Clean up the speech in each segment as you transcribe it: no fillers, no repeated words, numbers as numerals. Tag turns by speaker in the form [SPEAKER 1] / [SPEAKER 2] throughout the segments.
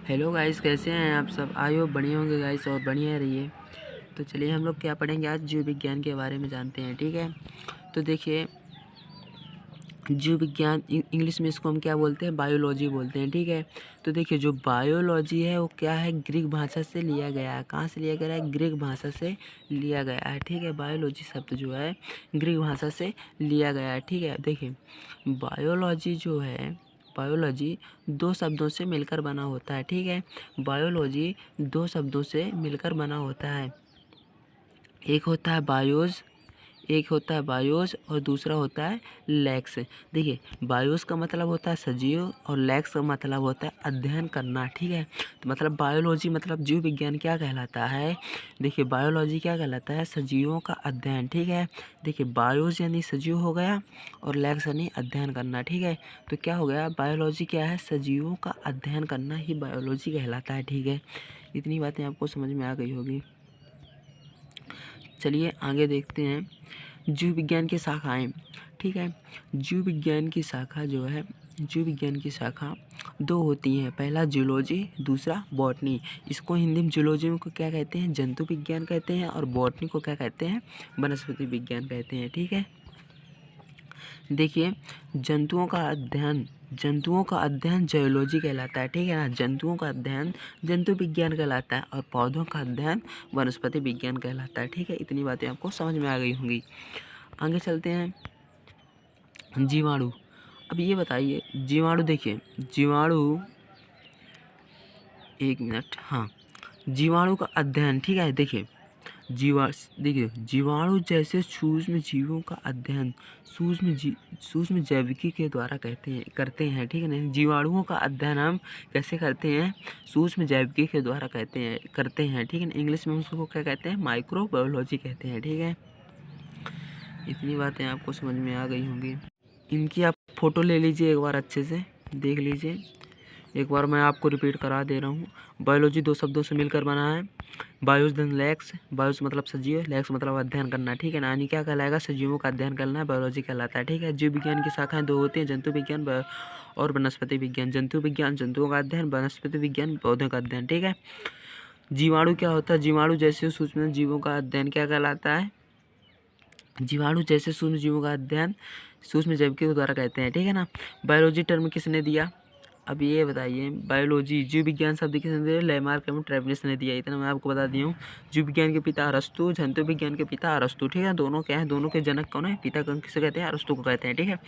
[SPEAKER 1] Hello guys, कैसे हैं आप सब। आई होप बढ़िया होंगे गाइस और बढ़िया रहिए। तो चलिए हम लोग क्या पढ़ेंगे आज, जीव विज्ञान के बारे में जानते हैं। ठीक है, तो देखिए जीव विज्ञान इंग्लिश में इसको हम क्या बोलते हैं, बायोलॉजी बोलते हैं। ठीक है, तो देखिए जो बायोलॉजी है वो क्या है, ग्रीक भाषा से लिया गया है। कहाँ से लिया गया है, ग्रीक भाषा से लिया गया है। ठीक है, बायोलॉजी शब्द जो है ग्रीक भाषा से लिया गया है। ठीक है, देखिए बायोलॉजी जो है, बायोलॉजी दो शब्दों से मिलकर बना होता है। ठीक है, बायोलॉजी दो शब्दों से मिलकर बना होता है। एक होता है बायोस और दूसरा होता है लैक्स। देखिए बायोस का मतलब होता है सजीव और लैक्स का मतलब होता है अध्ययन करना। ठीक है, तो मतलब बायोलॉजी मतलब जीव विज्ञान क्या कहलाता है, देखिए बायोलॉजी क्या कहलाता है, सजीवों का अध्ययन। ठीक है, देखिए बायोस यानी सजीव हो गया और लैक्स यानी अध्ययन करना। ठीक है, तो क्या हो गया, बायोलॉजी क्या है, सजीवों का अध्ययन करना ही बायोलॉजी कहलाता है। ठीक है, इतनी बातें आपको समझ में आ गई होगी। चलिए आगे देखते हैं जीव विज्ञान की शाखाएं। ठीक है, जीव विज्ञान की शाखा जो है, जीव विज्ञान की शाखा दो होती हैं, पहला जूलॉजी, दूसरा बॉटनी। इसको हिंदी में जूलॉजी को क्या कहते हैं, जंतु विज्ञान कहते हैं, और बॉटनी को क्या कहते हैं, वनस्पति विज्ञान कहते हैं। ठीक है, देखिए जंतुओं का अध्ययन जूलॉजी कहलाता है। ठीक है ना, जंतुओं का अध्ययन जंतु विज्ञान कहलाता है और पौधों का अध्ययन वनस्पति विज्ञान कहलाता है। ठीक है, इतनी बातें आपको समझ में आ गई होंगी। आगे चलते हैं, जीवाणु। अब ये बताइए जीवाणु, देखिए जीवाणु, एक मिनट, हाँ, जीवाणु का अध्ययन। ठीक है, देखिए जीवाणु जैसे सूक्ष्म जीवों का अध्ययन सूक्ष्म जैविकी के द्वारा करते हैं। ठीक है ना, जीवाणुओं का अध्ययन हम कैसे करते हैं, सूक्ष्म जैविकी के द्वारा करते हैं। ठीक है ना, इंग्लिश में उसको क्या कहते हैं, माइक्रोबायोलॉजी कहते हैं। ठीक है, इतनी बातें आपको समझ में आ गई होंगी। इनकी आप फ़ोटो ले लीजिए, एक बार अच्छे से देख लीजिए। एक बार मैं आपको रिपीट करा दे रहा हूँ। बायोलॉजी दो शब्दों से मिलकर बना है, बायोस धन लैक्स, बायोस मतलब सजीव, लैक्स मतलब अध्ययन करना। ठीक है ना, यानी क्या कहलाएगा, सजीवों का अध्ययन करना बायोलॉजी कहलाता है। ठीक है, जीव विज्ञान की शाखाएं दो होती हैं, जंतु विज्ञान और वनस्पति विज्ञान। जंतु विज्ञान जंतुओं का अध्ययन, वनस्पति विज्ञान पौधों का अध्ययन। ठीक है, जीवाणु क्या होता है, जीवाणु जैसे सूक्ष्म जीवों का अध्ययन क्या कहलाता है, जीवाणु जैसे सूक्ष्म जीवों का अध्ययन सूक्ष्म जैविकी के द्वारा कहते हैं। ठीक है ना, बायोलॉजी टर्म किसने दिया, अब ये बताइए, बायोलॉजी जीव विज्ञान शब्द किसने दिया, लेमार्क एवं ट्रेवलिस ने दिया। इतना मैं आपको बता दिया हूँ। जीव विज्ञान के पिता अरस्तु, जंतु विज्ञान के पिता अरस्तु। ठीक है, दोनों क्या है, दोनों के जनक कौन है, पिता कौन किसे कहते हैं, अरस्तु को कहते हैं। ठीक है,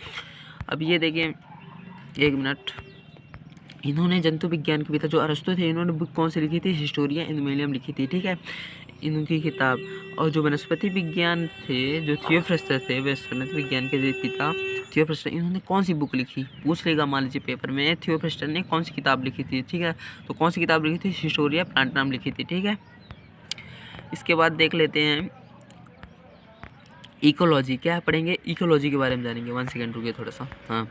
[SPEAKER 1] अब ये देखिए, एक मिनट, इन्होंने जंतु विज्ञान के पिता जो अरस्तु थे, इन्होंने बुक कौन सी लिखी थी, हिस्टोरिया इनमेलियम लिखी थी। ठीक है, इनकी किताब। और जो वनस्पति विज्ञान थे, जो थियोफ्रस्टर थे, वनस्पति विज्ञान के पिता थियोफ्रस्टर, इन्होंने कौन सी बुक लिखी, पूछ लेगा मान लीजिए पेपर में, थियोफ्रस्टर ने कौन सी किताब लिखी थी। ठीक है, तो कौन सी किताब लिखी थी, हिस्टोरिया प्लांटानम लिखी थी। ठीक है, इसके बाद देख लेते हैं इकोलॉजी। क्या पढ़ेंगे, इकोलॉजी के बारे में जानेंगे। 1 सेकेंड रुकिए थोड़ा सा, हाँ,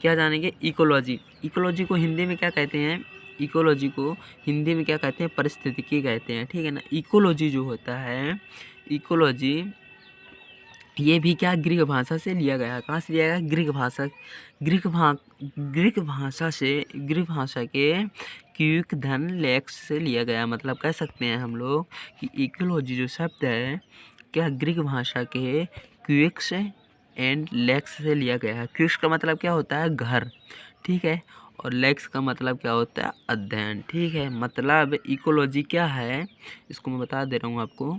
[SPEAKER 1] क्या जानेंगे, इकोलॉजी। इकोलॉजी को हिंदी में क्या कहते हैं, इकोलॉजी को हिंदी में क्या कहते हैं, पारिस्थितिकी कहते हैं। ठीक है ना, इकोलॉजी जो होता है, इकोलॉजी ये भी क्या ग्रीक भाषा से लिया गया। कहाँ से लिया गया, ग्रीक भाषा के क्यूक धन लेक्स से लिया गया। मतलब कह सकते हैं हम लोग कि इकोलॉजी जो शब्द है, क्या ग्रीक भाषा के क्यूक्स एंड लेक्स से लिया गया है। क्यूक्स का मतलब क्या होता है, घर। ठीक है, और लेक्स का मतलब क्या होता है, अध्ययन। ठीक है, मतलब इकोलॉजी क्या है, इसको मैं बता दे रहा हूँ आपको।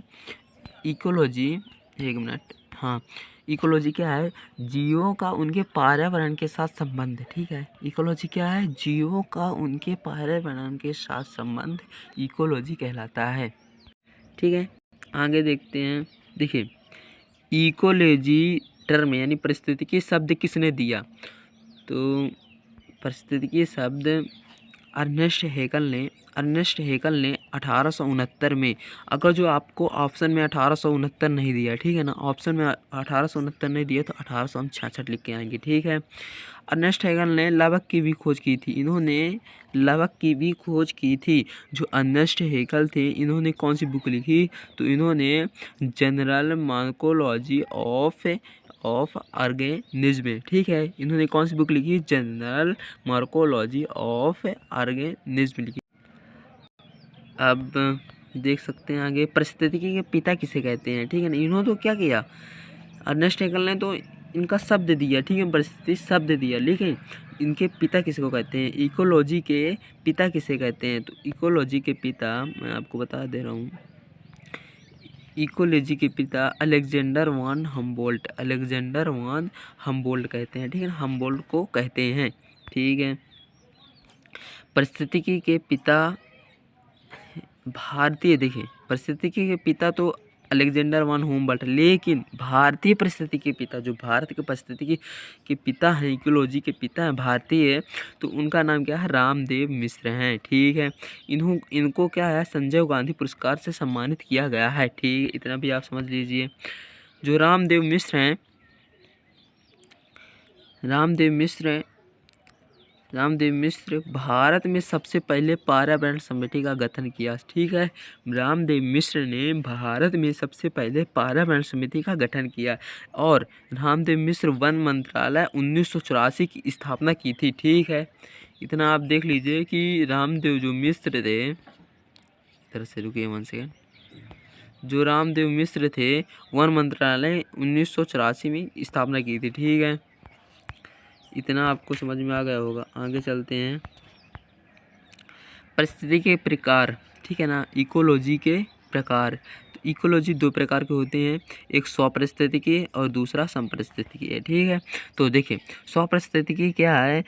[SPEAKER 1] इकोलॉजी, एक मिनट, हाँ, इकोलॉजी क्या है, जीवों का उनके पर्यावरण के साथ संबंध। ठीक है, इकोलॉजी क्या है, जीवों का उनके पर्यावरण के साथ संबंध इकोलॉजी कहलाता है। ठीक है, आगे देखते हैं। देखिए इकोलॉजी टर्म यानी पारिस्थितिकी शब्द किसने दिया, तो पारिस्थितिकी शब्द अर्नेस्ट हेकल ने 1869 में, अगर जो आपको ऑप्शन में 1869 नहीं दिया, ठीक है ना, ऑप्शन में 1869 नहीं दिया तो 1866 लिख के आएंगे। ठीक है, अर्नेस्ट हेगल ने लावक की भी खोज की थी। इन्होंने लावक की भी खोज की थी। जो अर्नेस्ट हेगल थे, इन्होंने कौन सी बुक लिखी, तो इन्होंने जनरल मार्कोलॉजी ऑफ ऑर्गेनिज्म। ठीक है, इन्होंने कौन सी बुक लिखी, जनरल मार्कोलॉजी ऑफ ऑर्गेनिज्म लिखी। अब देख सकते हैं आगे, पारिस्थितिकी के पिता किसे कहते हैं, ठीक है ना। इन्होंने तो क्या किया, अर्नेस्ट हैकेल ने तो इनका शब्द दिया, ठीक है, परिस्थिति शब्द दिया, लेकिन इनके पिता किसको कहते हैं, इकोलॉजी के पिता किसे कहते हैं। तो इकोलॉजी के पिता मैं आपको बता दे रहा हूँ, इकोलॉजी के पिता अलेक्जेंडर वान हम्बोल्ट, अलेक्जेंडर वान हम्बोल्ट कहते हैं, ठीक है ना, हम्बोल्ट को कहते हैं, ठीक है। परिस्थितिकी के पिता भारतीय, देखिए परिस्थितिकी के पिता तो अलेक्जेंडर वान हुम्बोल्ट, लेकिन भारतीय परिस्थिति के पिता, जो भारत के परिस्थिति के पिता हैं, इकोलॉजी के पिता हैं भारतीय, तो उनका नाम क्या है, रामदेव मिश्र हैं, ठीक है। इनको क्या है, संजय गांधी पुरस्कार से सम्मानित किया गया है, ठीक है, इतना भी आप समझ लीजिए। जो रामदेव मिश्र हैं, रामदेव मिश्र भारत में सबसे पहले पर्यावरण समिति का गठन किया, ठीक है। रामदेव मिश्र ने भारत में सबसे पहले पर्यावरण समिति का गठन किया और रामदेव मिश्र वन मंत्रालय 1984 की स्थापना की थी, ठीक है। इतना आप देख लीजिए कि रामदेव जो मिश्र थे, इधर से रुकिए 1 सेकेंड, जो रामदेव मिश्र थे वन मंत्रालय 1984 में स्थापना की थी, ठीक है। इतना आपको समझ में आ गया होगा। आगे चलते हैं, परिस्थिति के प्रकार, ठीक है ना, इकोलॉजी के प्रकार। तो इकोलॉजी 2 प्रकार के होते हैं, एक स्वपारिस्थितिकी और दूसरा समपारिस्थितिकी है, ठीक है। तो देखिए स्वपारिस्थितिकी क्या है,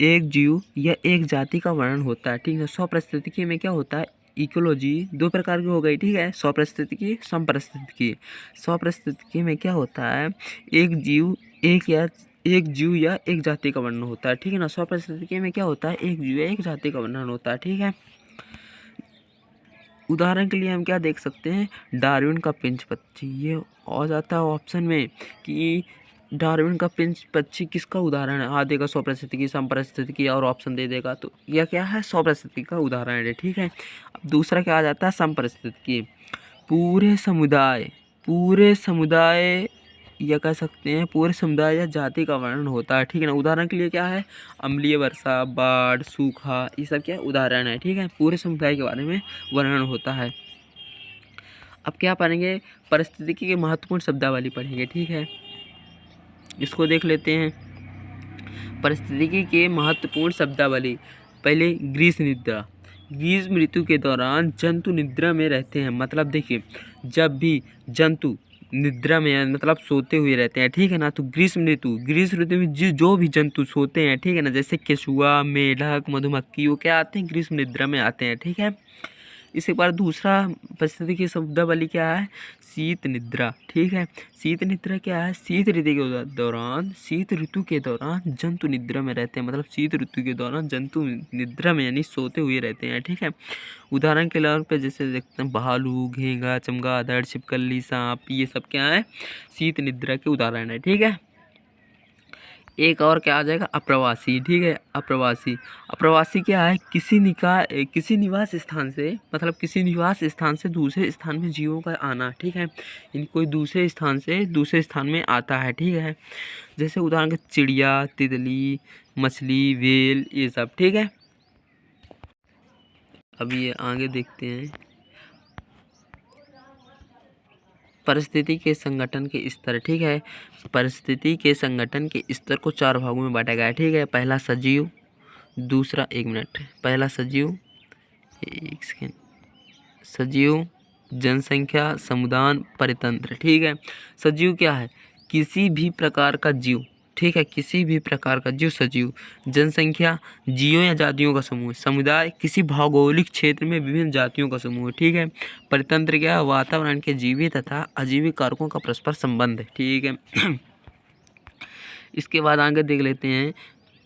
[SPEAKER 1] एक जीव या एक जाति का वर्णन होता है, ठीक है। स्वपारिस्थितिकी में क्या होता है, इकोलॉजी 2 प्रकार की हो गई, ठीक है, स्वपारिस्थितिकी समपारिस्थितिकी। स्वपारिस्थितिकी में क्या होता है, एक जीव या एक जाति का वर्णन होता है, ठीक है ना। स्वपारिस्थितिकी में क्या होता है, एक जीव या एक जाति का वर्णन होता है, ठीक है। उदाहरण के लिए हम क्या देख सकते हैं, डार्विन का पिंच पक्षी, ये आ जाता है ऑप्शन में कि डार्विन का पिंच पक्षी किसका उदाहरण है, आ देगा स्वपारिस्थितिकी, समपारिस्थितिकी और ऑप्शन दे देगा, तो यह क्या है, स्वपारिस्थितिकी का उदाहरण है, ठीक है। अब दूसरा क्या आ जाता है, समपारिस्थितिकी, पूरे समुदाय या कह सकते हैं पूरे समुदाय या जाति का वर्णन होता है, ठीक है ना। उदाहरण के लिए क्या है, अम्लीय वर्षा, बाढ़, सूखा, ये सब क्या उदाहरण है, ठीक है, पूरे समुदाय के बारे में वर्णन होता है। अब क्या पढ़ेंगे, परिस्थितिकी के महत्वपूर्ण शब्दावली पढ़ेंगे, ठीक है। इसको देख लेते हैं, परिस्थितिकी के महत्वपूर्ण शब्दावली। पहले ग्रीष्म निद्रा, ग्रीष्म ऋतु के दौरान जंतु निद्रा में रहते हैं, मतलब देखिए जब भी जंतु निद्रा में मतलब सोते हुए रहते हैं, ठीक है ना। तो ग्रीष्म ऋतु में जो भी जंतु सोते हैं, ठीक है ना, जैसे केचुआ, मेढक, मधुमक्खी, वो क्या आते हैं, ग्रीष्म निद्रा में आते हैं, ठीक है। इसके बाद दूसरा परिस्थिति की शब्दावली क्या है, शीत निद्रा, ठीक है। शीत निद्रा क्या है, शीत ऋतु के दौरान जंतु निद्रा में रहते हैं, मतलब शीत ऋतु के दौरान जंतु निद्रा में यानी सोते हुए रहते हैं, ठीक है। उदाहरण के तौर पे जैसे देखते हैं भालू, घेंगा, चमगादड़, छिपकली, सांप, ये सब क्या है, शीत निद्रा के उदाहरण है, ठीक है। एक और क्या आ जाएगा, अप्रवासी, ठीक है। अप्रवासी क्या है, किसी निवास स्थान से मतलब किसी निवास स्थान से दूसरे स्थान में जीवों का आना, ठीक है। इन कोई दूसरे स्थान से दूसरे स्थान में आता है, ठीक है। जैसे उदाहरण के चिड़िया, तितली, मछली, व्हेल, ये सब, ठीक है। अब ये आगे देखते हैं, परिस्थिति के संगठन के स्तर, ठीक है। परिस्थिति के संगठन के स्तर को 4 भागों में बांटा गया है, ठीक है। पहला सजीव, दूसरा, 1 मिनट, पहला सजीव, 1 सेकेंड, सजीव, जनसंख्या, समुदाय, परितंत्र, ठीक है। सजीव क्या है, किसी भी प्रकार का जीव, ठीक है, किसी भी प्रकार का जीव सजीव। जनसंख्या, जीवों या जातियों का समूह। समुदाय, किसी भौगोलिक क्षेत्र में विभिन्न जातियों का समूह, ठीक है। परितंत्र क्या है, वातावरण के जीवित तथा अजीवित कारकों का परस्पर संबंध, ठीक है। इसके बाद आगे देख लेते हैं,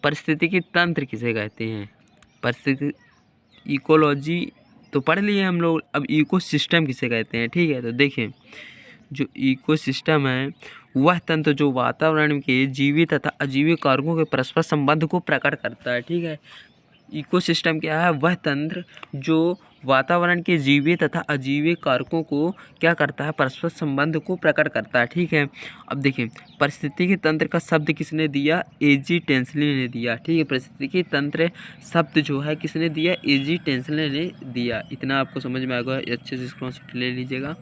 [SPEAKER 1] परिस्थितिकी तंत्र किसे कहते हैं। परिस्थिति इकोलॉजी तो पढ़ लिए हम लोग, अब इकोसिस्टम किसे कहते हैं, ठीक है। तो देखिए जो इकोसिस्टम है वह तंत्र जो वातावरण के जीवित तथा अजीवित कारकों के परस्पर संबंध को प्रकट करता है, ठीक है। इकोसिस्टम क्या है, वह तंत्र जो वातावरण के जीवे तथा अजीवे कारकों को क्या करता है, परस्पर संबंध को प्रकट करता है। ठीक है, अब देखिए पारिस्थितिकी तंत्र का शब्द किसने दिया, एजी टेंसले ने दिया। ठीक है, पारिस्थितिकी तंत्र शब्द जो है किसने दिया, एजी टेंसले ने दिया। इतना आपको समझ में आएगा, अच्छे से स्क्रीनशॉट ले लीजिएगा।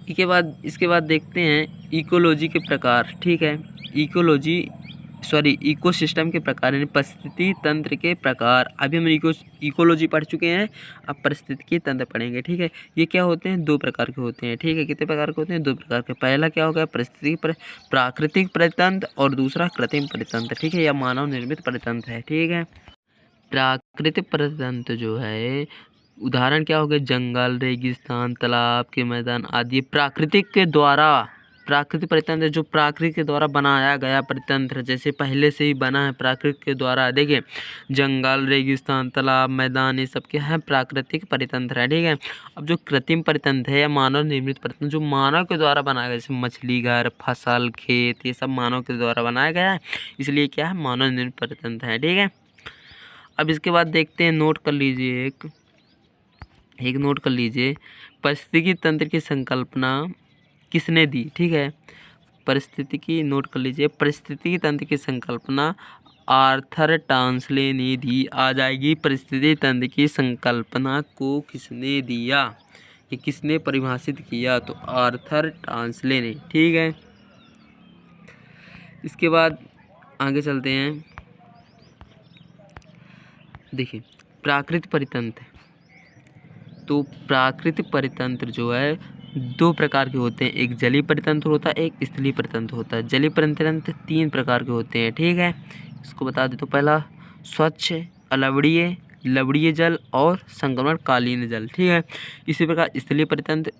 [SPEAKER 1] इसके बाद देखते हैं इकोलॉजी के प्रकार। ठीक है, इकोसिस्टम के प्रकार यानी परिस्थिति तंत्र के प्रकार। अभी हम इकोलॉजी पढ़ चुके हैं, अब परिस्थितिकी तंत्र पढ़ेंगे। ठीक है, ये क्या होते हैं, दो प्रकार के होते हैं। ठीक है, कितने प्रकार के होते हैं, दो प्रकार के। पहला क्या होगा, प्राकृतिक परितंत्र और दूसरा कृत्रिम परितंत्र। ठीक है, या मानव निर्मित परितंत्र है। ठीक है, प्राकृतिक परितंत्र जो है उदाहरण क्या हो गए, जंगल, रेगिस्तान, तालाब के मैदान आदि। प्राकृतिक परितंत्र जो प्रकृति के द्वारा बनाया गया परितंत्र, जैसे पहले से ही बना है प्रकृति के द्वारा। देखिए जंगल, रेगिस्तान, तालाब, मैदान, ये सब क्या है, प्राकृतिक परितंत्र है। ठीक है, अब जो कृत्रिम परितंत्र है या मानव निर्मित परितंत्र, जो मानव के द्वारा बनाया गया, जैसे मछली घर, फसल, खेत, ये सब मानव के द्वारा बनाया गया है, इसलिए क्या है, मानव निर्मित परितंत्र है। ठीक है, अब इसके बाद देखते हैं, नोट कर लीजिए एक नोट कर लीजिए, पारिस्थितिकी तंत्र की संकल्पना किसने दी। ठीक है, पारिस्थितिकी नोट कर लीजिए, पारिस्थितिकी तंत्र की संकल्पना आर्थर टांसले ने दी। आ जाएगी, पारिस्थितिकी तंत्र की संकल्पना को किसने दिया, ये किसने परिभाषित किया, तो आर्थर टांसले ने। ठीक है, इसके बाद आगे चलते हैं। देखिए प्राकृतिक परितंत्र, तो प्राकृतिक परितंत्र जो है दो प्रकार के होते हैं, एक जलीय परितंत्र होता है, एक स्थलीय परितंत्र होता है। जलीय परितंत्र तीन प्रकार के होते हैं। ठीक है, इसको बता दें तो पहला स्वच्छ, अलवणीय, लवणीय जल और संक्रमणकालीन जल। ठीक है, इसी प्रकार स्थलीय परितंत्र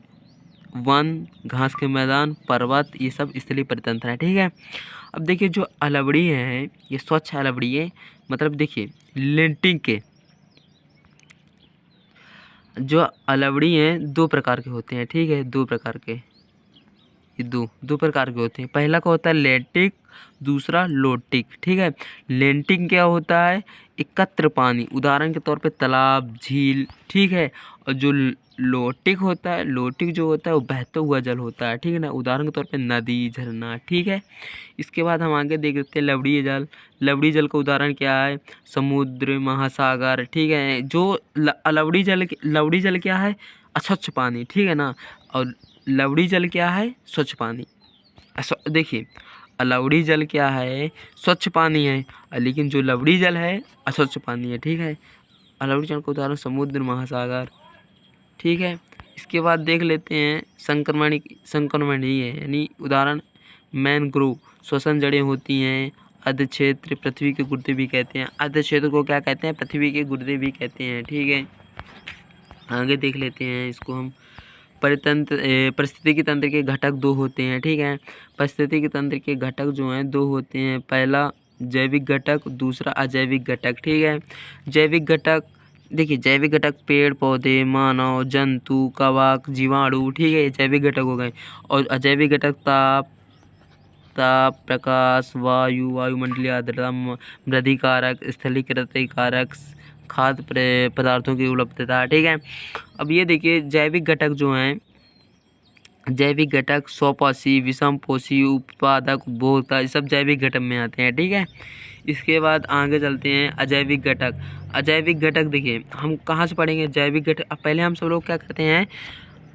[SPEAKER 1] वन, घास के मैदान, पर्वत, ये सब स्थलीय परितंत्र है। ठीक है, अब देखिए जो अलवणीय है, ये स्वच्छ अलवणीय मतलब देखिए लेंटिंग के जो अलवड़ी हैं दो प्रकार के होते हैं। ठीक है, दो प्रकार के, ये दो प्रकार के होते हैं। पहला का होता है लेंटिक, दूसरा लोटिक। ठीक है, लेंटिक क्या होता है, एकत्र पानी, उदाहरण के तौर पे तालाब, झील। ठीक है, और जो लोटिक होता है, लोटिक जो होता है वो बहता हुआ जल होता है। ठीक है ना, उदाहरण के तौर पे नदी, झरना। ठीक है, इसके बाद हम आगे देख लेते हैं लवणीय जल। लवणीय जल का उदाहरण क्या है, समुद्र, महासागर। ठीक है, जो लवणीय जल क्या है, अस्वच्छ पानी। ठीक है ना, और लवणीय जल क्या है, स्वच्छ पानी। देखिए लवणीय जल क्या है, स्वच्छ पानी है, लेकिन जो लवणीय जल है अस्वच्छ पानी है। ठीक है, लवणीय जल का उदाहरण समुद्र, महासागर। ठीक है, इसके बाद देख लेते हैं संक्रमणीय यानी उदाहरण मैनग्रोव, श्वसन जड़ें होती हैं। अर्ध क्षेत्र, पृथ्वी के गुर्दे भी कहते हैं। अर्ध क्षेत्र को क्या कहते हैं, पृथ्वी के गुर्दे भी कहते हैं। ठीक है, आगे देख लेते हैं इसको हम। परिस्थितिकी तंत्र के घटक दो होते हैं। ठीक है, परिस्थितिकी तंत्र के घटक जो हैं दो होते हैं, पहला जैविक घटक, दूसरा अजैविक घटक। ठीक है, जैविक घटक देखिए, जैविक घटक पेड़ पौधे, मानव, जंतु, कवक, जीवाणु। ठीक है, ये जैविक घटक हो गए। और अजैविक घटक ताप, प्रकाश, वायुमंडलीय आर्द्रता, मृदि कारक, स्थलीकृत कारक, खाद्य पदार्थों की उपलब्धता। ठीक है, अब ये देखिए जैविक घटक जो हैं, जैविक घटक स्वपोषी, विषमपोषी, उत्पादक, उपभोक्ता, ये सब जैविक घटक में आते हैं। ठीक है, इसके बाद आगे चलते हैं अजैविक घटक। अजैविक घटक देखिए हम कहाँ से पढ़ेंगे, जैविक घटक। अब पहले हम सब लोग क्या करते हैं,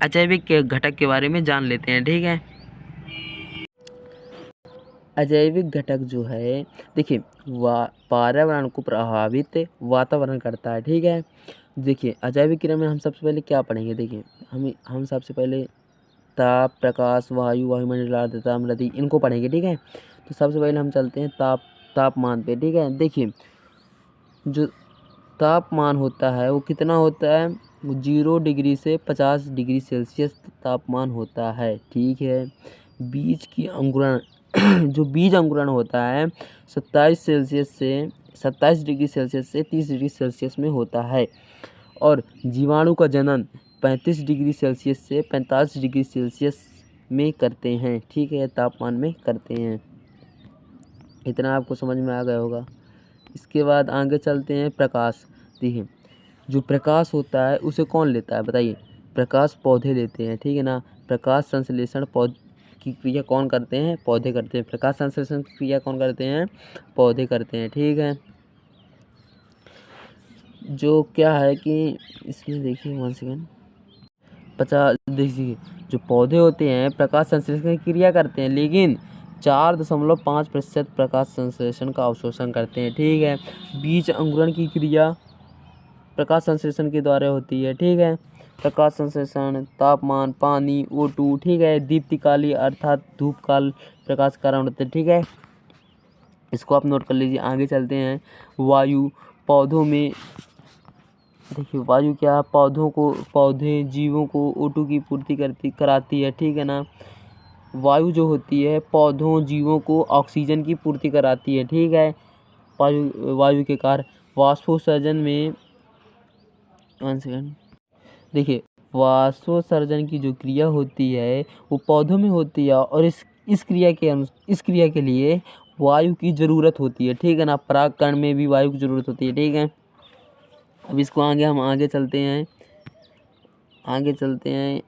[SPEAKER 1] अजैविक के घटक के बारे में जान लेते हैं। ठीक है, अजैविक घटक जो है देखिए पर्यावरण को प्रभावित वातावरण करता है। ठीक है, देखिए अजैविक क्रिया में हम सबसे पहले क्या पढ़ेंगे, देखिए हम सबसे पहले ताप, प्रकाश, वायुमंडल आर्द्रता, मृदि, इनको पढ़ेंगे। ठीक है, तो सबसे पहले हम चलते हैं तापमान पे। ठीक है, देखिए जो तापमान होता है वो कितना होता है, 0 डिग्री से 50 डिग्री सेल्सियस तापमान होता है। ठीक है, बीज की अंकुरण जो बीज अंकुरण होता है 27 डिग्री सेल्सियस से 30 डिग्री सेल्सियस में होता है। और जीवाणु का जनन 35 डिग्री सेल्सियस से 45 डिग्री सेल्सियस में करते हैं। ठीक है, तापमान में करते हैं। इतना आपको समझ में आ गया होगा। इसके बाद आगे चलते हैं प्रकाश। देखिए जो प्रकाश होता है उसे कौन लेता है बताइए? प्रकाश पौधे लेते हैं, ठीक है ना। प्रकाश संश्लेषण की क्रिया कौन करते हैं? पौधे करते हैं। प्रकाश संश्लेषण की क्रिया कौन करते हैं? पौधे करते हैं, ठीक है। जो क्या है कि इसमें देखिए 1 सेकेंड 50 देखिए, जो पौधे होते हैं प्रकाश संश्लेषण की क्रिया करते हैं, लेकिन 4.5% प्रकाश संश्लेषण का अवशोषण करते हैं, ठीक है। बीज अंकुरण की क्रिया प्रकाश संश्लेषण के द्वारा होती है, ठीक है। प्रकाश संश्लेषण, तापमान, पानी, O2, ठीक है। दीप्तिकाली अर्थात धूप काल प्रकाश के कारण होते हैं, ठीक है। इसको आप नोट कर लीजिए। आगे चलते हैं। वायु पौधों में देखिए, वायु क्या पौधे जीवों को O2 की पूर्ति कराती है, ठीक है ना। वायु जो होती है पौधों जीवों को ऑक्सीजन की पूर्ति कराती है, ठीक है। वायु के कार्य वाष्पोत्सर्जन में 1 सेकेंड देखिए, वाष्पोत्सर्जन की जो क्रिया होती है वो पौधों में होती है, और इस क्रिया के लिए वायु की ज़रूरत होती है, ठीक है ना। परागकण में भी वायु की ज़रूरत होती है, ठीक है। अब इसको हम आगे चलते हैं।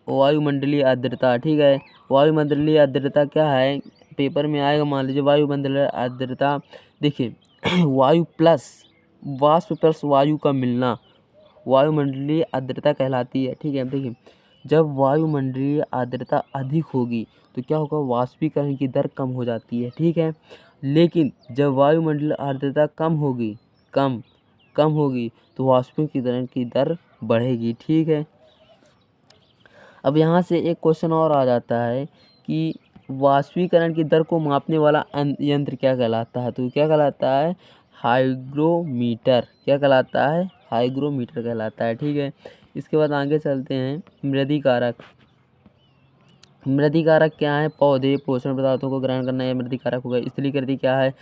[SPEAKER 1] वायुमंडलीय आर्द्रता, ठीक है। वायुमंडलीय आर्द्रता क्या है? पेपर में आएगा, मान लीजिए वायुमंडलीय आर्द्रता। देखिए वायु प्लस वाष्प प्लस वायु का मिलना वायुमंडलीय आर्द्रता कहलाती है, ठीक है। देखिए, जब वायुमंडलीय आर्द्रता अधिक होगी तो क्या होगा? वाष्पीकरण की दर कम हो जाती है, ठीक है। लेकिन जब वायुमंडलीय आर्द्रता कम होगी तो वाष्पीकरण की दर बढ़ेगी, ठीक है। अब यहाँ से एक क्वेश्चन और आ जाता है कि वाष्पीकरण की दर को मापने वाला यंत्र क्या कहलाता है? तो क्या कहलाता है? हाइग्रोमीटर। क्या कहलाता है? हाइग्रोमीटर कहलाता है, ठीक है। इसके बाद आगे चलते हैं। मृदिकारक क्या है? पौधे पोषण पदार्थों को ग्रहण करना, यह मृदिकारक होगा। स्थलीकृति क्या है?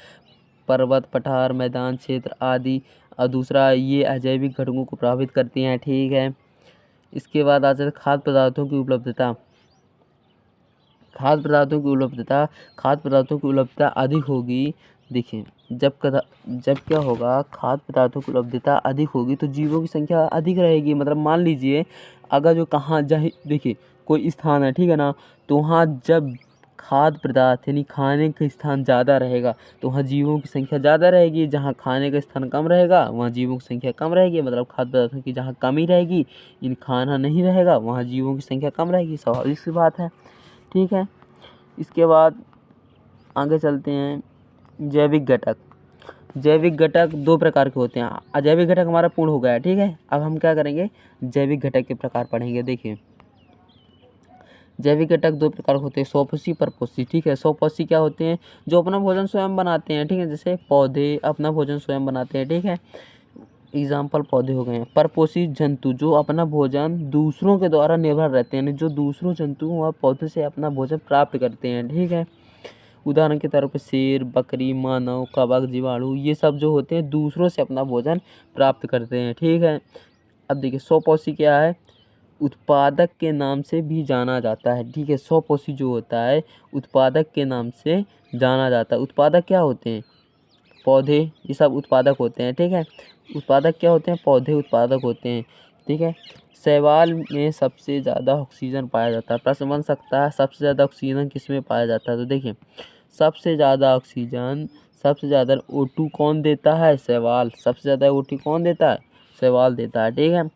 [SPEAKER 1] पर्वत, पठार, मैदान क्षेत्र आदि। और दूसरा, ये अजैविक घटकों को प्रभावित करती हैं, ठीक है। इसके बाद आ जाता है खाद्य पदार्थों की उपलब्धता। खाद्य पदार्थों की उपलब्धता अधिक होगी। देखिए, जब क्या होगा? खाद्य पदार्थों की उपलब्धता अधिक होगी तो जीवों की संख्या अधिक रहेगी। मतलब मान लीजिए, अगर जो कहाँ जहाँ देखिए कोई स्थान है, ठीक है ना, तो वहाँ जब खाद्य पदार्थ यानी खाने का स्थान ज़्यादा रहेगा तो वहाँ जीवों की संख्या ज़्यादा रहेगी। जहाँ खाने का स्थान कम रहेगा वहाँ जीवों की संख्या कम रहेगी। मतलब खाद्य पदार्थों की जहाँ कमी रहेगी, इन खाना नहीं रहेगा, वहाँ जीवों की संख्या कम रहेगी। स्वाभाविक सी बात है, ठीक है। इसके बाद आगे चलते हैं। जैविक घटक 2 प्रकार के होते हैं। अजैविक घटक हमारा पूर्ण हो गया, ठीक है। अब हम क्या करेंगे? जैविक घटक के प्रकार पढ़ेंगे। देखिए, जैविक घटक 2 प्रकार होते हैं, स्वपोषी, परपोषी, ठीक है। स्वपोषी क्या होते हैं? जो अपना भोजन स्वयं बनाते हैं, ठीक है। जैसे पौधे अपना भोजन स्वयं बनाते हैं, ठीक है। एग्जाम्पल पौधे हो गए हैं। परपोषी जंतु जो अपना भोजन दूसरों के द्वारा निर्भर रहते हैं, जो दूसरों जंतु व पौधे से अपना भोजन प्राप्त करते हैं, ठीक है। उदाहरण के तौर पर शेर, बकरी, मानव, कवक, जीवाणु, ये सब जो होते हैं दूसरों से अपना भोजन प्राप्त करते हैं, ठीक है। अब देखिए, स्वपोषी क्या है? उत्पादक के नाम से भी जाना जाता है, ठीक है। स्वपोषी जो होता है उत्पादक के नाम से जाना जाता है। उत्पादक क्या होते हैं? पौधे, ये सब उत्पादक होते हैं, ठीक है। उत्पादक क्या होते हैं? पौधे उत्पादक होते हैं, ठीक है। शैवाल में सबसे ज़्यादा ऑक्सीजन पाया जाता है। प्रश्न बन सकता है सबसे ज़्यादा ऑक्सीजन किस में पाया जाता है? तो देखिए, सबसे ज़्यादा O2 कौन देता है? शैवाल। सबसे ज़्यादा O2 कौन देता है? शैवाल देता है, ठीक है।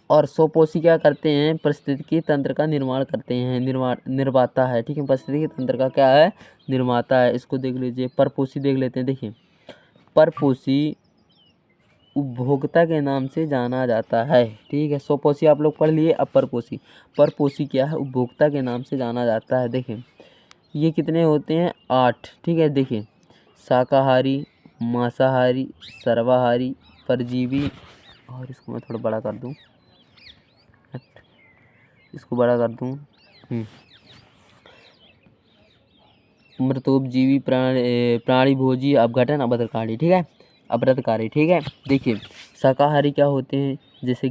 [SPEAKER 1] और स्वपोषी क्या करते हैं? पारिस्थितिकी तंत्र का निर्माण करते हैं, निर्माता है, ठीक है। पारिस्थितिकी तंत्र का क्या है? निर्माता है। इसको देख लीजिए। परपोषी देख लेते हैं। देखिए, परपोषी उपभोक्ता के नाम से जाना जाता है, ठीक है। स्वपोषी आप लोग पढ़ लिए। अब परपोषी क्या है? उपभोक्ता के नाम से जाना जाता है। देखिए, ये कितने होते हैं? 8, ठीक है। देखिए, शाकाहारी, मांसाहारी, सर्वाहारी, परजीवी, और इसको मैं थोड़ा बड़ा कर दूं, मृतोपजीवी, प्राणीभोजी, अपघटन, अपघटनकारी, ठीक है। अपघटनकारी, ठीक है। देखिए, शाकाहारी क्या होते हैं? जैसे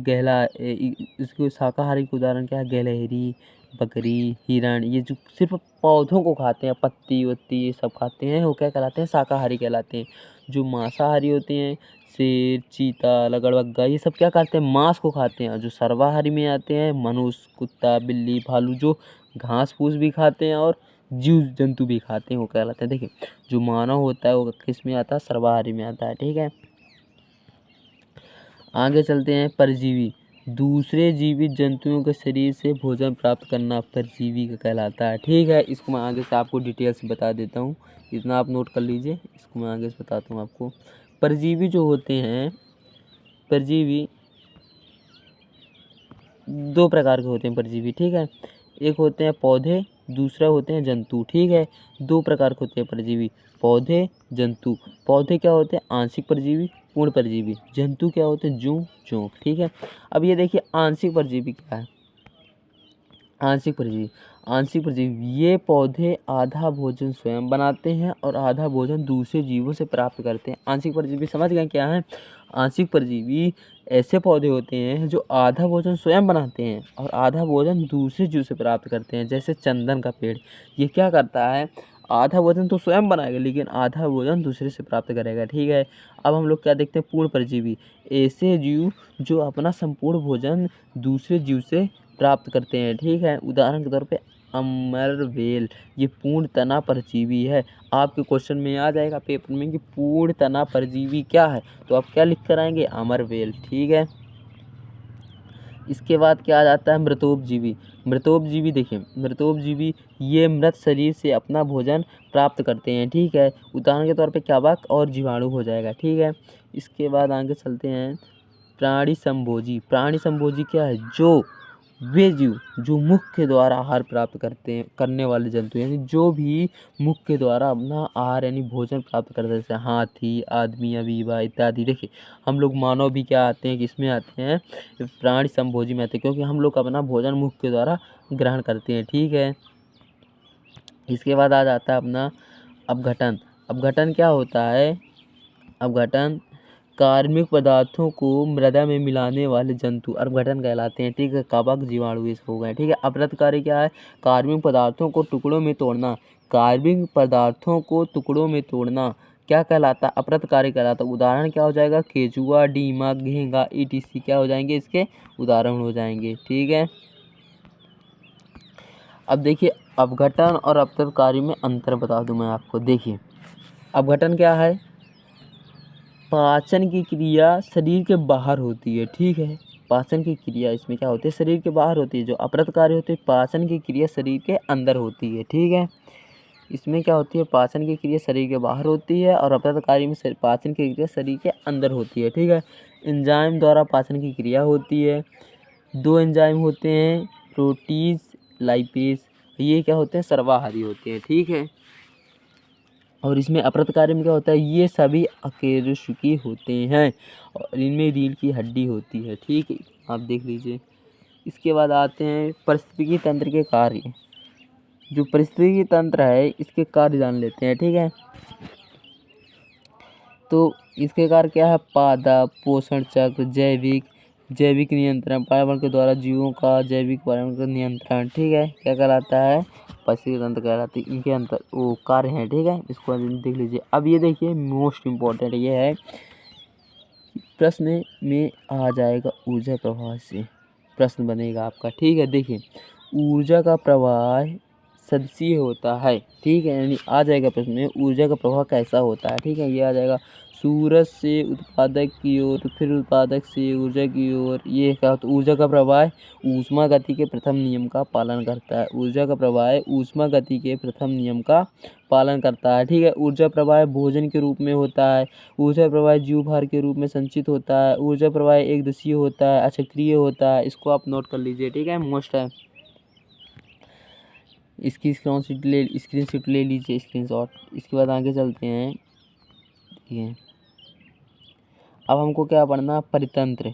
[SPEAKER 1] इसको शाकाहारी के उदाहरण क्या है? गिलहरी, बकरी, हिरण, ये जो सिर्फ पौधों को खाते हैं, पत्ती वत्ती ये सब खाते हैं, वो क्या कहलाते हैं? शाकाहारी कहलाते हैं। जो मांसाहारी होते हैं, शेर, चीता, लकड़बग्गा ये सब क्या करते हैं, मांस को खाते हैं। और जो सर्वाहारी में आते हैं मनुष्य, कुत्ता, बिल्ली, भालू जो घास फूस भी खाते हैं और जीव जंतु भी खाते हैं, वो कहलाते हैं। देखिए जो मानव होता है वो किस में आता है, सर्वाहारी में आता है। ठीक है, आगे चलते हैं। परजीवी, दूसरे जीवित जंतुओं के शरीर से भोजन प्राप्त करना परजीवी का कहलाता है। ठीक है, इसको मैं आगे से आपको डिटेल से बता देता हूँ, इतना आप नोट कर लीजिए, इसको मैं आगे से बताता हूँ आपको। परजीवी जो होते हैं, परजीवी दो प्रकार के होते हैं परजीवी। ठीक है, एक होते हैं पौधे, दूसरा होते हैं जंतु। ठीक है, दो प्रकार के होते हैं परजीवी, पौधे, जंतु। पौधे क्या होते हैं, आंशिक परजीवी, पूर्ण परजीवी। जंतु क्या होते हैं, जू, जोंक। ठीक है, अब ये देखिए आंशिक परजीवी क्या है। आंशिक परजीवी, आंशिक परजीवी ये पौधे आधा भोजन स्वयं बनाते हैं और आधा भोजन दूसरे जीवों से प्राप्त करते हैं। आंशिक परजीवी समझ गए क्या है। आंशिक परजीवी ऐसे पौधे होते हैं जो आधा भोजन स्वयं बनाते हैं और आधा भोजन दूसरे जीव से प्राप्त करते हैं। जैसे चंदन का पेड़, ये क्या करता है, आधा भोजन तो स्वयं बनाएगा लेकिन आधा भोजन दूसरे से प्राप्त करेगा। ठीक है, अब हम लोग क्या देखते हैं, पूर्ण परजीवी, ऐसे जीव जो अपना संपूर्ण भोजन दूसरे जीव से प्राप्त करते हैं। ठीक है, उदाहरण के तौर पे अमरवेल, ये पूर्ण तना परजीवी है। आपके क्वेश्चन में आ जाएगा पेपर में कि पूर्ण तना परजीवी क्या है, तो आप क्या लिख कर आएंगे, अमरवेल। ठीक है, इसके बाद क्या आ जाता है, मृतोपजीवी। मृतोपजीवी देखिए, मृतोपजीवी ये मृत शरीर से अपना भोजन प्राप्त करते हैं। ठीक है, उदाहरण के तौर पे क्या, कवक और जीवाणु हो जाएगा। ठीक है, इसके बाद आगे चलते हैं। प्राणी संभोजी, प्राणी संभोजी क्या है, जो वे जीव जो मुख के द्वारा आहार प्राप्त करने वाले जंतु, यानी जो भी मुख के द्वारा अपना आहार यानी भोजन प्राप्त करते हैं, जैसे हाथी, आदमी, अमीबा इत्यादि। देखिए हम लोग मानव भी क्या आते हैं, किसमें आते हैं, प्राणी संभोजी में आते हैं, क्योंकि हम लोग अपना भोजन मुख के द्वारा ग्रहण करते हैं। ठीक है, इसके बाद आ जाता है अपना अपघटन। अपघटन क्या होता है, अपघटन कार्बनिक पदार्थों को मृदा में मिलाने वाले जंतु अपघटन कहलाते हैं। ठीक है, कवक, जीवाणु ये सब हो गए। ठीक है, अपृतकारी क्या है, कार्बनिक पदार्थों को टुकड़ों में तोड़ना। कार्बनिक पदार्थों को टुकड़ों में तोड़ना क्या कहलाता है, अपृतकारी कहलाता है। उदाहरण क्या हो जाएगा, केचुआ, डीमा, घेंगा ईटीसी क्या हो जाएंगे, इसके उदाहरण हो जाएंगे। ठीक है, अब देखिए अपघटन और अपृतकारी में अंतर बता दूं मैं आपको। देखिए अपघटन क्या है, पाचन की क्रिया शरीर के बाहर होती है। ठीक है, पाचन की क्रिया इसमें क्या होती है, शरीर के बाहर होती है। जो अपृतकारी होती है, पाचन की क्रिया शरीर के अंदर होती है। ठीक है, इसमें क्या होती है, पाचन की क्रिया शरीर के बाहर होती है और अपृतकारी में पाचन की क्रिया शरीर के अंदर होती है। ठीक है, एंजाइम द्वारा पाचन की क्रिया होती है। दो एंजाइम होते हैं, प्रोटीज, लाइपेज, ये क्या होते हैं, सर्वाहारी होते हैं। ठीक है, और इसमें अपृतकारी में क्या होता है, ये सभी अकेरुषकी होते हैं और इनमें रीढ़ की हड्डी होती है। ठीक है, आप देख लीजिए। इसके बाद आते हैं पारिस्थितिकी तंत्र के कार्य। जो पारिस्थितिकी तंत्र है इसके कार्य जान लेते हैं। ठीक है, तो इसके कार्य क्या है, पादप, पोषण चक्र, जैविक नियंत्रण, पर्यावरण के द्वारा जीवों का जैविक पर्यावरण का नियंत्रण। ठीक है, क्या कहलाता है, पारिस्थितिकी तंत्र कहलाती है। इनके अंतर वो कार्य हैं। ठीक है, इसको देख लीजिए। अब ये देखिए मोस्ट इम्पोर्टेंट ये है, प्रश्न में आ जाएगा ऊर्जा प्रवाह से प्रश्न बनेगा आपका। ठीक है, देखिए ऊर्जा का प्रवाह सदृशीय होता है। ठीक है, यानी आ जाएगा प्रश्न में ऊर्जा का प्रवाह कैसा होता है। ठीक है, ये आ जाएगा सूरज से उत्पादक की ओर, फिर उत्पादक से ऊर्जा की ओर। ये क्या होता है, ऊर्जा का प्रवाह ऊष्मा गति के प्रथम नियम का पालन करता है। ऊर्जा का प्रवाह ऊष्मा गति के प्रथम नियम का पालन करता है। ठीक है, ऊर्जा प्रवाह भोजन के रूप में होता है। ऊर्जा प्रवाह जीवभार के रूप में संचित होता है। ऊर्जा प्रवाह एकदिशीय होता है, अचक्रीय होता है। इसको आप नोट कर लीजिए। ठीक है, मोस्ट है, इसकी स्क्रीनशॉट ले लीजिए, स्क्रीनशॉट। इसके बाद आगे चलते हैं। ठीक है, अब हमको क्या पढ़ना, परितंत्र।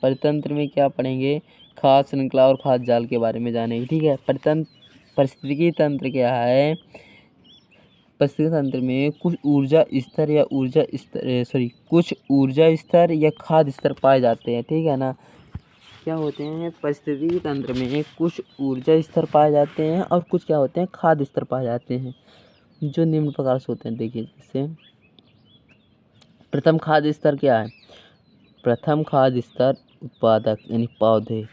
[SPEAKER 1] परितंत्र में क्या पढ़ेंगे, खाद्य श्रृंखला और खाद्य जाल के बारे में जानेंगे। ठीक है, पारिस्थितिकी तंत्र क्या है, पारिस्थितिकी तंत्र में कुछ ऊर्जा स्तर या खाद्य स्तर पाए जाते हैं। ठीक है ना, क्या होते हैं, पारिस्थितिकी तंत्र में कुछ ऊर्जा स्तर पाए जाते हैं और कुछ क्या होते हैं, खाद्य स्तर पाए जाते हैं, जो निम्न प्रकार से होते हैं। देखिए जैसे प्रथम खाद्य स्तर क्या है? प्रथम खाद्य स्तर उत्पादक यानी पौधे,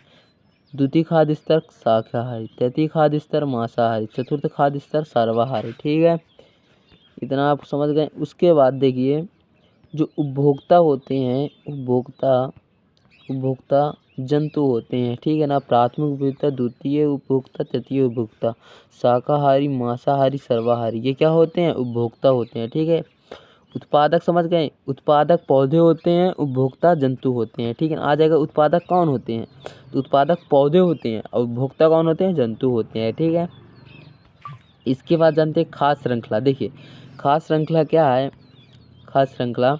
[SPEAKER 1] द्वितीय खाद्य स्तर शाकाहारी, तृतीय खाद्य स्तर मांसाहारी, चतुर्थ खाद्य स्तर सर्वाहारी। ठीक है, इतना आप समझ गए। उसके बाद देखिए जो उपभोक्ता होते हैं, उपभोक्ता जंतु होते हैं, ठीक है ना। प्राथमिक उपभोक्ता, द्वितीय उपभोक्ता, तृतीय उपभोक्ता, शाकाहारी, मांसाहारी, सर्वाहारी, ये क्या होते हैं? उपभोक्ता होते हैं। ठीक है, उत्पादक समझ गए, उत्पादक पौधे होते हैं, उपभोक्ता जंतु होते हैं। ठीक है, आ जाएगा उत्पादक कौन होते हैं? तो उत्पादक पौधे होते हैं और उपभोक्ता कौन होते हैं? जंतु होते हैं। ठीक है, इसके बाद जानते हैं खाद्य श्रृंखला। देखिए खाद्य श्रृंखला क्या है? खाद्य श्रृंखला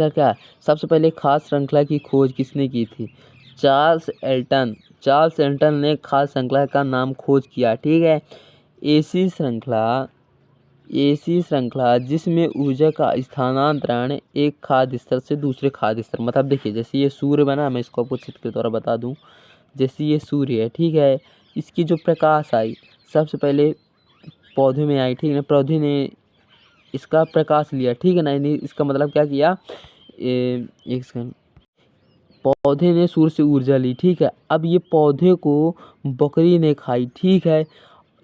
[SPEAKER 1] क्या है? सबसे पहले खाद्य श्रृंखला की खोज किसने की थी? Charles Elton. चार्ल्स एल्टन ने खाद्य श्रृंखला का नाम खोज किया। ठीक है, ऐसी श्रृंखला जिसमें ऊर्जा का स्थानांतरण एक खाद्य स्तर से दूसरे खाद्य स्तर, मतलब देखिए जैसे ये सूर्य बना, मैं इसको आपको चित्र के द्वारा बता दूं। जैसे ये सूर्य है, ठीक है, इसकी जो प्रकाश आई सबसे पहले पौधे में आई, ठीक है, पौधे ने इसका प्रकाश लिया, ठीक है ना। इसका मतलब क्या किया? एक सेकंड, पौधे ने सूर्य से ऊर्जा ली, ठीक है। अब ये पौधे को बकरी ने खाई, ठीक है।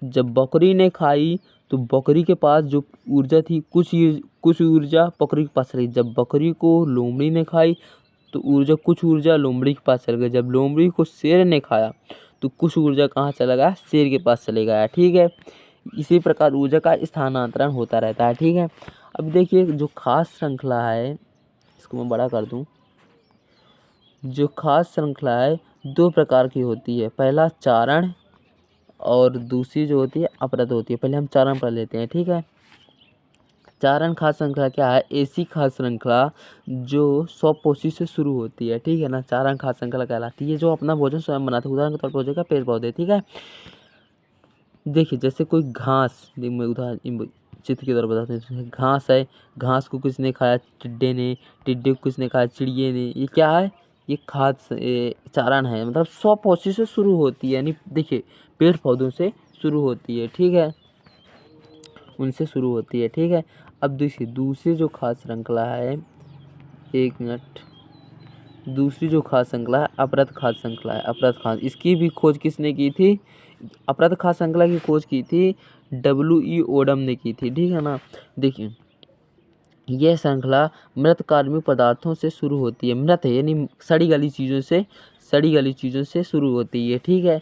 [SPEAKER 1] जब बकरी ने खाई तो बकरी के पास जो ऊर्जा थी, कुछ ऊर्जा बकरी के पास रही। जब बकरी को लोमड़ी ने खाई तो कुछ ऊर्जा लोमड़ी के पास चल गई। जब लोमड़ी को शेर ने खाया तो कुछ ऊर्जा कहाँ चला गया? शेर के पास चले गया। ठीक है, इसी प्रकार ऊर्जा का स्थानांतरण होता रहता है। ठीक है, अब देखिए जो खाद्य श्रृंखला है, इसको मैं बड़ा कर दूं। जो खाद्य श्रृंखला है दो प्रकार की होती है, पहला चारण और दूसरी जो होती है अपरद होती है। पहले हम चारण पढ़ लेते हैं। ठीक है, चारण खाद्य श्रृंखला क्या है? ऐसी खाद्य श्रृंखला जो स्वपोषी से शुरू होती है, ठीक है ना, चारण खाद्य श्रृंखला कहलाती है। जो अपना भोजन स्वयं बनाते हैं, उदाहरण के तौर पर हो जाएगा पेड़ पौधे। ठीक है, देखिए जैसे कोई घास, मैं उदाहरण चित्र के द्वारा बताते हैं। जैसे घास है, घास को किसने खाया? टिड्डे ने। टिड्डे को किसने खाया? चिड़िए ने। ये क्या है? ये चारण है, मतलब स्वपोषी से शुरू होती है, यानी देखिए पेड़ पौधों से शुरू होती है। ठीक है, उनसे शुरू होती है। ठीक है, अब देखिए दूसरी जो खाद्य श्रृंखला है, एक मिनट, दूसरी जो खाद्य श्रृंखला है अपरद खाद्य श्रृंखला है। अपरद खाद्य, इसकी भी खोज किसने की थी? अपरद खाद्य श्रृंखला की खोज की थी W.E. ओडम ने की थी। ठीक है ना, देखिए यह श्रृंखला मृत कार्बनिक पदार्थों से शुरू होती है। मृत है यानी सड़ी गली चीज़ों से शुरू होती है। ठीक है,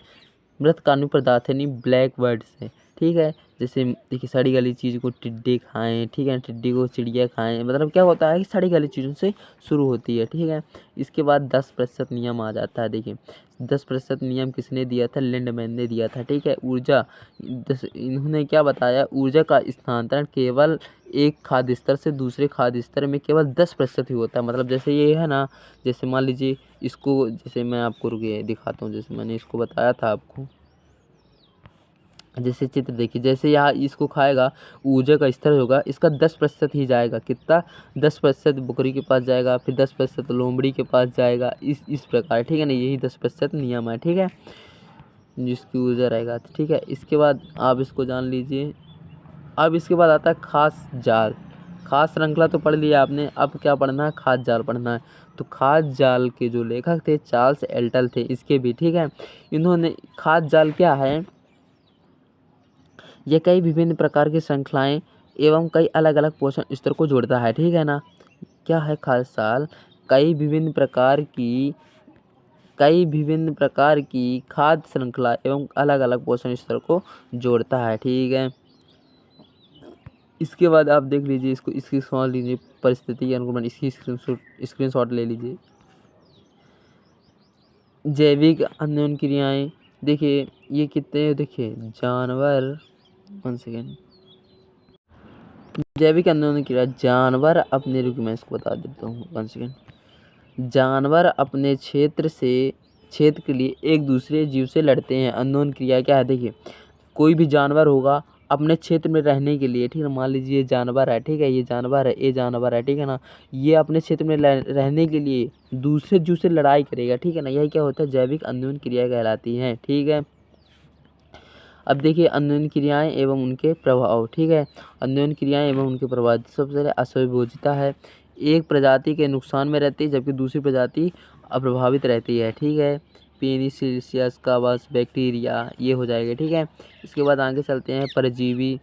[SPEAKER 1] मृत कार्बनिक पदार्थ यानी ब्लैक बर्ड से। ठीक है, जैसे देखिए सड़ी गली चीज़ को टिड्डे खाएं, ठीक है, टिड्डी को चिड़िया खाएं, मतलब क्या होता है कि सड़ी गली चीज़ों से शुरू होती है। ठीक है, इसके बाद 10% नियम आ जाता है। देखिए 10% नियम किसने दिया था? लिंडमैन ने दिया था। ठीक है, इन्होंने क्या बताया? ऊर्जा का स्थानांतरण केवल एक खाद्य स्तर से दूसरे खाद्य स्तर में केवल 10% ही होता है। मतलब जैसे ये है ना, जैसे मान लीजिए इसको, जैसे मैं आपको रुके दिखाता हूँ, जैसे मैंने इसको बताया था आपको, जैसे चित्र देखिए, जैसे यहाँ इसको खाएगा ऊर्जा का स्तर होगा इसका 10% ही जाएगा। कितना? 10% बकरी के पास जाएगा, फिर 10% लोमड़ी के पास जाएगा, इस प्रकार। ठीक है ना, यही 10% नियम है। ठीक है, जिसकी ऊर्जा रहेगा। ठीक है, इसके बाद आप इसको जान लीजिए। अब इसके बाद आता है खाद्य जाल। खाद्य श्रृंखला तो पढ़ लिया आपने, अब क्या पढ़ना है? खाद्य जाल पढ़ना है। तो खाद्य जाल के जो लेखक थे चार्ल्स एल्टन थे, इसके भी। ठीक है, इन्होंने खाद्य जाल क्या है? यह कई विभिन्न प्रकार की श्रृंखलाएं एवं कई अलग अलग पोषण स्तर को जोड़ता है। ठीक है ना, क्या है खाद्य जाल? कई विभिन्न प्रकार की खाद्य श्रृंखला एवं अलग अलग पोषण स्तर को जोड़ता है। ठीक है, इसके बाद आप देख लीजिए इसको, इसकी समझ लीजिए परिस्थिति अनुकूलन, इसकी स्क्रीनशॉट ले लीजिए। जैविक अन्योन क्रियाएं, देखिए ये कितने, देखिए जानवर, 1 सेकेंड, जैविक अन्योन क्रिया, जानवर अपने, रुक मैं इसको बता देता हूँ, 1 सेकेंड। जानवर अपने क्षेत्र के लिए एक दूसरे जीव से लड़ते हैं। अन्योन क्रिया क्या है? देखिए कोई भी जानवर होगा अपने क्षेत्र में रहने के लिए, ठीक है, मान लीजिए ये जानवर है, ठीक है, ये जानवर है, ठीक है ना, ये अपने क्षेत्र में रहने के लिए दूसरे जीव से लड़ाई करेगा। ठीक है ना, यही क्या होता है? जैविक अन्योन क्रिया कहलाती है। ठीक है, अब देखिए अन्योन्य क्रियाएं एवं उनके प्रभाव, ठीक है। अन्योन्य क्रियाएं एवं उनके प्रभाव, सबसे पहले असहयोगिता है। एक प्रजाति के नुकसान में रहती है जबकि दूसरी प्रजाति अप्रभावित रहती है, ठीक है। पेनिसिलियस का बस बैक्टीरिया ये हो जाएगा, ठीक है। इसके बाद आगे चलते हैं परजीवी।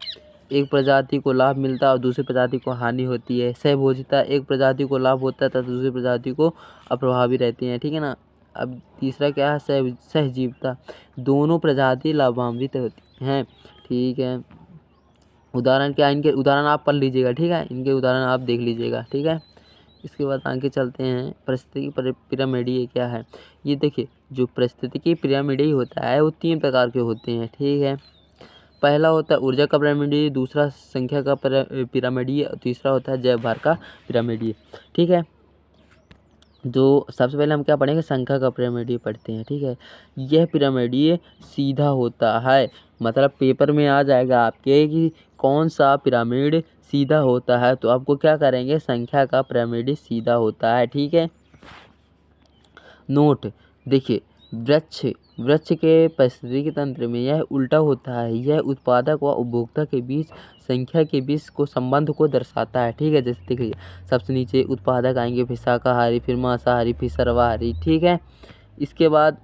[SPEAKER 1] एक प्रजाति को लाभ मिलता है और दूसरी प्रजाति को हानि होती है। सहभोजिता, एक प्रजाति को लाभ होता है तथा दूसरी प्रजाति को अप्रभावी रहती है, ठीक है ना। अब तीसरा क्या है, सहजीविता, दोनों प्रजाति लाभान्वित होती हैं, ठीक है। उदाहरण क्या है, इनके उदाहरण आप पढ़ लीजिएगा, ठीक है। इनके उदाहरण आप देख लीजिएगा, ठीक है। इसके बाद आगे चलते हैं पारिस्थितिकी पिरामिडीय क्या है। ये देखिए जो पारिस्थितिकी पिरामिडीय होता है वो 3 प्रकार के होते हैं, ठीक है। पहला होता है ऊर्जा का पिरामिडीय, दूसरा संख्या का पिरामिडीय, तीसरा होता है जैव भार का पिरामिडीय, ठीक है। जो सबसे पहले हम क्या पढ़ेंगे, संख्या का पिरामिडीय पढ़ते हैं, ठीक है। यह पिरामिडीय सीधा होता है, मतलब पेपर में आ जाएगा आपके कि कौन सा पिरामिड सीधा होता है, तो आपको क्या करेंगे, संख्या का पिरामिड सीधा होता है, ठीक है। नोट देखिए, वृक्ष वृक्ष के पारिस्थितिकी तंत्र में यह उल्टा होता है। यह उत्पादक व उपभोक्ता के बीच संख्या के बीच को संबंध को दर्शाता है, ठीक है। जैसे देखिए सबसे नीचे उत्पादक आएंगे, फिर शाकाहारी, फिर मांसाहारी, फिर सर्वाहारी, ठीक है। इसके बाद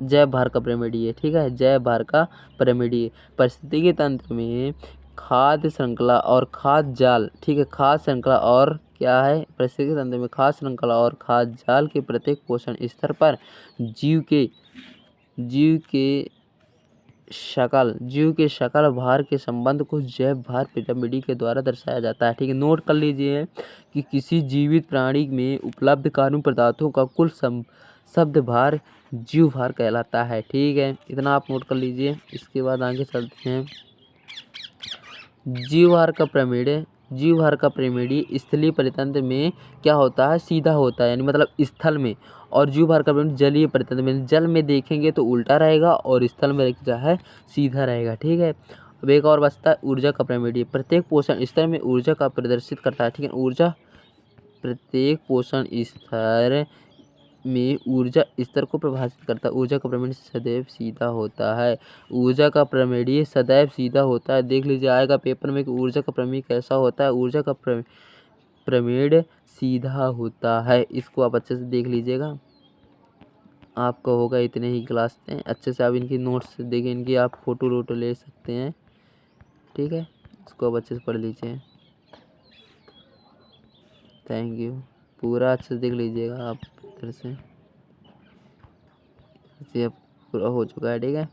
[SPEAKER 1] जैव भार का पिरामिडीय, ठीक है। जैव भार का पिरामिडीय पारिस्थितिकी तंत्र में खाद्य श्रृंखला और खाद्य जाल, ठीक है। खाद्य श्रृंखला और क्या है, पारिस्थितिकी तंत्र में खाद्य श्रृंखला और खाद्य जाल के प्रत्येक पोषण स्तर पर जीव के शकल भार के संबंध को जैव भार पिरामिड के द्वारा दर्शाया जाता है, ठीक है। नोट कर लीजिए कि किसी जीवित प्राणी में उपलब्ध कार्बन पदार्थों का कुल शब्द भार जीव भार कहलाता है, ठीक है। इतना आप नोट कर लीजिए। इसके बाद आगे चलते हैं जीव भार का पिरामिड। जीव भार का पिरामिड स्थलीय परितंत्र में क्या होता है, सीधा होता है, यानी मतलब स्थल में। और जीव भार का पिरामिड जलीय परितंत्र में, जल में देखेंगे तो उल्टा रहेगा और स्थल में क्या है, सीधा रहेगा, ठीक है। अब एक और बचता है ऊर्जा का पिरामिड। प्रत्येक पोषण स्तर में ऊर्जा का प्रदर्शित करता है, ठीक है। ऊर्जा प्रत्येक पोषण स्तर में ऊर्जा स्तर को प्रभावित करता है। ऊर्जा का पिरामिड सदैव सीधा होता है। ऊर्जा का पिरामिड सदैव सीधा होता है। देख लीजिए आएगा पेपर में कि ऊर्जा का पिरामिड कैसा होता है। ऊर्जा का पिरामिड सीधा होता है। इसको आप अच्छे से देख लीजिएगा, आपका होगा इतने ही क्लास में। अच्छे से आप इनकी नोट्स देखिए, इनकी आप फोटो वोटो ले सकते हैं, ठीक है। इसको आप अच्छे से पढ़ लीजिए। Thank you. पूरा अच्छे से देख लीजिएगा आप इधर से, अब पूरा हो चुका है, ठीक है।